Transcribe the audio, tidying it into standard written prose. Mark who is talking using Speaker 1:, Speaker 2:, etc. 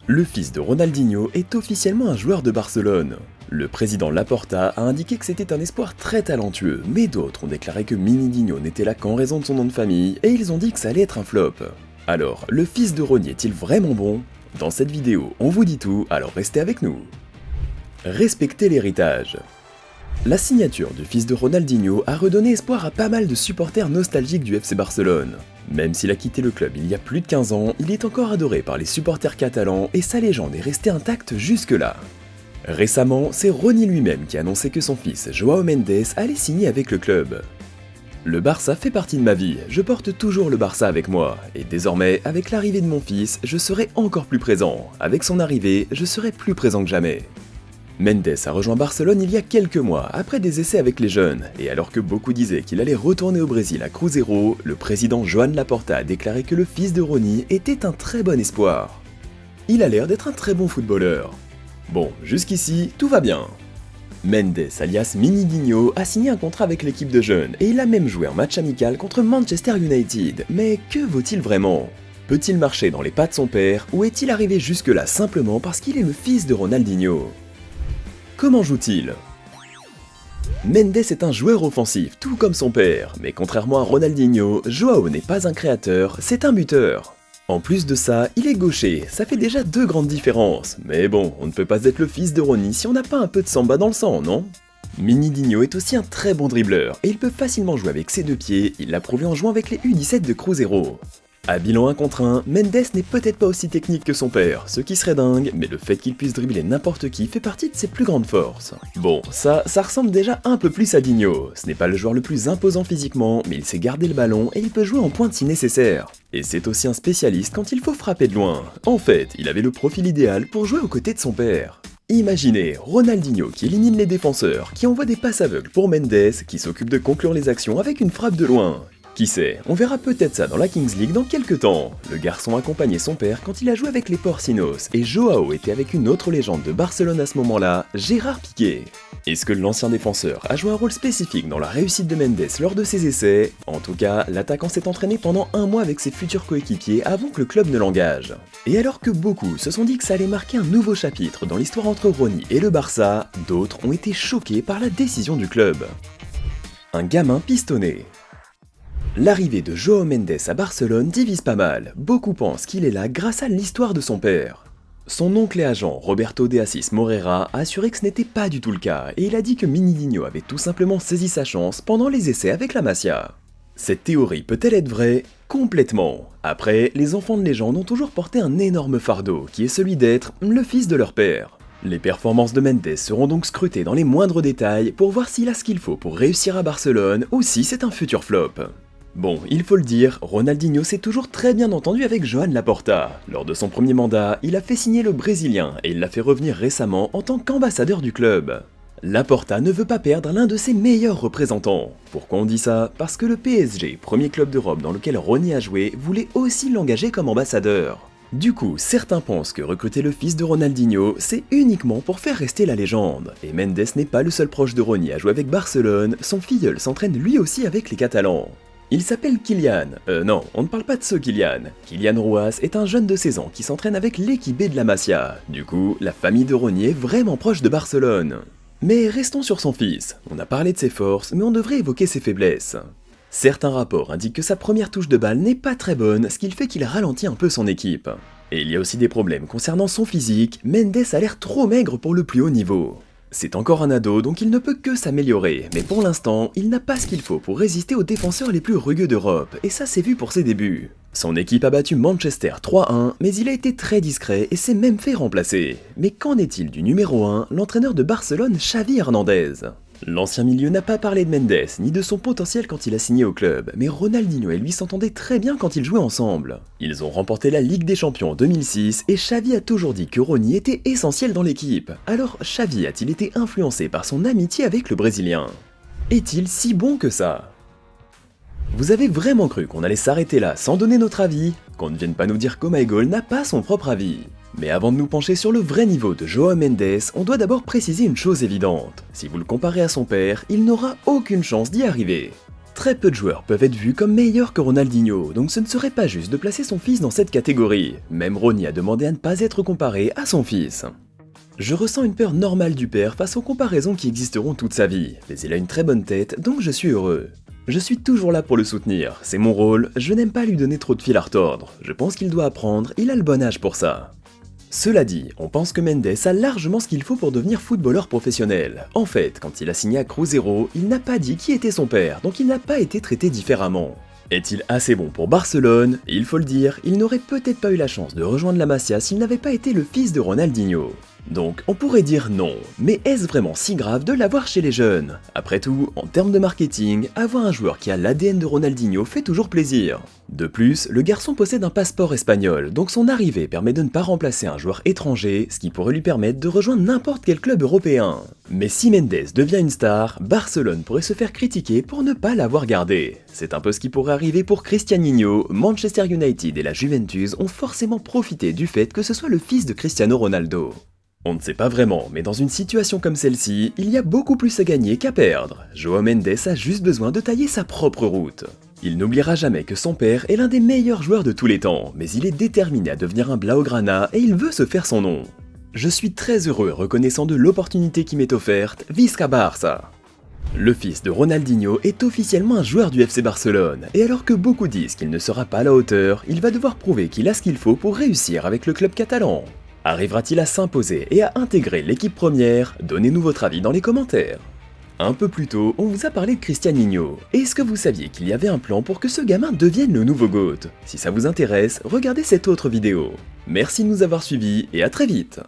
Speaker 1: Le fils de Ronaldinho est officiellement un joueur de Barcelone. Le président Laporta a indiqué que c'était un espoir très talentueux, mais d'autres ont déclaré que Minidinho n'était là qu'en raison de son nom de famille, et ils ont dit que ça allait être un flop. Alors, le fils de Ronnie est-il vraiment bon? Dans cette vidéo, on vous dit tout, alors restez avec nous. Respectez l'héritage. La signature du fils de Ronaldinho a redonné espoir à pas mal de supporters nostalgiques du FC Barcelone. Même s'il a quitté le club il y a plus de 15 ans, il est encore adoré par les supporters catalans et sa légende est restée intacte jusque-là. Récemment, c'est Ronnie lui-même qui a annoncé que son fils Joao Mendes allait signer avec le club. Le Barça fait partie de ma vie, je porte toujours le Barça avec moi, et désormais, avec l'arrivée de mon fils, je serai encore plus présent. Avec son arrivée, je serai plus présent que jamais. Mendes a rejoint Barcelone il y a quelques mois, après des essais avec les jeunes, et alors que beaucoup disaient qu'il allait retourner au Brésil à Cruzeiro, le président Joan Laporta a déclaré que le fils de Ronnie était un très bon espoir. Il a l'air d'être un très bon footballeur. Bon, jusqu'ici, tout va bien. Mendes, alias Minidinho, a signé un contrat avec l'équipe de jeunes, et il a même joué un match amical contre Manchester United. Mais que vaut-il vraiment? Peut-il marcher dans les pas de son père, ou est-il arrivé jusque-là simplement parce qu'il est le fils de Ronaldinho? Comment joue-t-il? Mendes est un joueur offensif, tout comme son père, mais contrairement à Ronaldinho, Joao n'est pas un créateur, c'est un buteur. En plus de ça, il est gaucher, ça fait déjà deux grandes différences, mais bon, on ne peut pas être le fils de Ronnie si on n'a pas un peu de samba dans le sang, non? Minidinho est aussi un très bon dribbleur, et il peut facilement jouer avec ses deux pieds, il l'a prouvé en jouant avec les U17 de Cruzeiro. À bilan 1 contre 1, Mendes n'est peut-être pas aussi technique que son père, ce qui serait dingue, mais le fait qu'il puisse dribbler n'importe qui fait partie de ses plus grandes forces. Bon, ça ressemble déjà un peu plus à Dinho. Ce n'est pas le joueur le plus imposant physiquement, mais il sait garder le ballon et il peut jouer en pointe si nécessaire. Et c'est aussi un spécialiste quand il faut frapper de loin. En fait, il avait le profil idéal pour jouer aux côtés de son père. Imaginez Ronaldinho qui élimine les défenseurs, qui envoie des passes aveugles pour Mendes, qui s'occupe de conclure les actions avec une frappe de loin. Qui sait, on verra peut-être ça dans la Kings League dans quelques temps. Le garçon accompagnait son père quand il a joué avec les Porcinos, et Joao était avec une autre légende de Barcelone à ce moment-là, Gérard Piqué. Est-ce que l'ancien défenseur a joué un rôle spécifique dans la réussite de Mendes lors de ses essais? En tout cas, l'attaquant s'est entraîné pendant un mois avec ses futurs coéquipiers avant que le club ne l'engage. Et alors que beaucoup se sont dit que ça allait marquer un nouveau chapitre dans l'histoire entre Ronnie et le Barça, d'autres ont été choqués par la décision du club. Un gamin pistonné. L'arrivée de Joao Mendes à Barcelone divise pas mal, beaucoup pensent qu'il est là grâce à l'histoire de son père. Son oncle et agent, Roberto de Assis Moreira, a assuré que ce n'était pas du tout le cas, et il a dit que Minidinho avait tout simplement saisi sa chance pendant les essais avec la Masia. Cette théorie peut-elle être vraie? Complètement. Après, les enfants de légende ont toujours porté un énorme fardeau, qui est celui d'être le fils de leur père. Les performances de Mendes seront donc scrutées dans les moindres détails pour voir s'il a ce qu'il faut pour réussir à Barcelone ou si c'est un futur flop. Bon, il faut le dire, Ronaldinho s'est toujours très bien entendu avec Joan Laporta. Lors de son premier mandat, il a fait signer le Brésilien et il l'a fait revenir récemment en tant qu'ambassadeur du club. Laporta ne veut pas perdre l'un de ses meilleurs représentants. Pourquoi on dit ça? Parce que le PSG, premier club d'Europe dans lequel Ronnie a joué, voulait aussi l'engager comme ambassadeur. Du coup, certains pensent que recruter le fils de Ronaldinho, c'est uniquement pour faire rester la légende. Et Mendes n'est pas le seul proche de Ronnie à jouer avec Barcelone, son filleul s'entraîne lui aussi avec les Catalans. Il s'appelle Kylian. Non, on ne parle pas de ce Kylian. Kylian Rouas est un jeune de 16 ans qui s'entraîne avec l'équipe B de la Masia. Du coup, la famille de Ronnie est vraiment proche de Barcelone. Mais restons sur son fils. On a parlé de ses forces, mais on devrait évoquer ses faiblesses. Certains rapports indiquent que sa première touche de balle n'est pas très bonne, ce qui fait qu'il ralentit un peu son équipe. Et il y a aussi des problèmes concernant son physique, Mendes a l'air trop maigre pour le plus haut niveau. C'est encore un ado, donc il ne peut que s'améliorer, mais pour l'instant, il n'a pas ce qu'il faut pour résister aux défenseurs les plus rugueux d'Europe, et ça s'est vu pour ses débuts. Son équipe a battu Manchester 3-1, mais il a été très discret et s'est même fait remplacer. Mais qu'en est-il du numéro 1, l'entraîneur de Barcelone, Xavi Hernandez? L'ancien milieu n'a pas parlé de Mendes, ni de son potentiel quand il a signé au club, mais Ronaldinho et lui s'entendaient très bien quand ils jouaient ensemble. Ils ont remporté la Ligue des Champions en 2006, et Xavi a toujours dit que Ronnie était essentiel dans l'équipe. Alors Xavi a-t-il été influencé par son amitié avec le Brésilien? Est-il si bon que ça? Vous avez vraiment cru qu'on allait s'arrêter là sans donner notre avis? Qu'on ne vienne pas nous dire qu'Omaegol n'a pas son propre avis? Mais avant de nous pencher sur le vrai niveau de Joao Mendes, on doit d'abord préciser une chose évidente. Si vous le comparez à son père, il n'aura aucune chance d'y arriver. Très peu de joueurs peuvent être vus comme meilleurs que Ronaldinho, donc ce ne serait pas juste de placer son fils dans cette catégorie. Même Ronny a demandé à ne pas être comparé à son fils. Je ressens une peur normale du père face aux comparaisons qui existeront toute sa vie, mais il a une très bonne tête, donc je suis heureux. Je suis toujours là pour le soutenir, c'est mon rôle, je n'aime pas lui donner trop de fil à retordre, je pense qu'il doit apprendre, il a le bon âge pour ça. Cela dit, on pense que Mendes a largement ce qu'il faut pour devenir footballeur professionnel. En fait, quand il a signé à Cruzeiro, il n'a pas dit qui était son père, donc il n'a pas été traité différemment. Est-il assez bon pour Barcelone? Il faut le dire, il n'aurait peut-être pas eu la chance de rejoindre la Masia s'il n'avait pas été le fils de Ronaldinho. Donc on pourrait dire non, mais est-ce vraiment si grave de l'avoir chez les jeunes? Après tout, en termes de marketing, avoir un joueur qui a l'ADN de Ronaldinho fait toujours plaisir. De plus, le garçon possède un passeport espagnol, donc son arrivée permet de ne pas remplacer un joueur étranger, ce qui pourrait lui permettre de rejoindre n'importe quel club européen. Mais si Mendes devient une star, Barcelone pourrait se faire critiquer pour ne pas l'avoir gardé. C'est un peu ce qui pourrait arriver pour Cristianinho, Manchester United et la Juventus ont forcément profité du fait que ce soit le fils de Cristiano Ronaldo. On ne sait pas vraiment, mais dans une situation comme celle-ci, il y a beaucoup plus à gagner qu'à perdre. João Mendes a juste besoin de tailler sa propre route. Il n'oubliera jamais que son père est l'un des meilleurs joueurs de tous les temps, mais il est déterminé à devenir un Blaugrana et il veut se faire son nom. Je suis très heureux et reconnaissant de l'opportunité qui m'est offerte, Visca Barça. Le fils de Ronaldinho est officiellement un joueur du FC Barcelone, et alors que beaucoup disent qu'il ne sera pas à la hauteur, il va devoir prouver qu'il a ce qu'il faut pour réussir avec le club catalan. Arrivera-t-il à s'imposer et à intégrer l'équipe première? Donnez-nous votre avis dans les commentaires. Un peu plus tôt, on vous a parlé de Cristianinho. Est-ce que vous saviez qu'il y avait un plan pour que ce gamin devienne le nouveau GOAT? Si ça vous intéresse, regardez cette autre vidéo. Merci de nous avoir suivis et à très vite.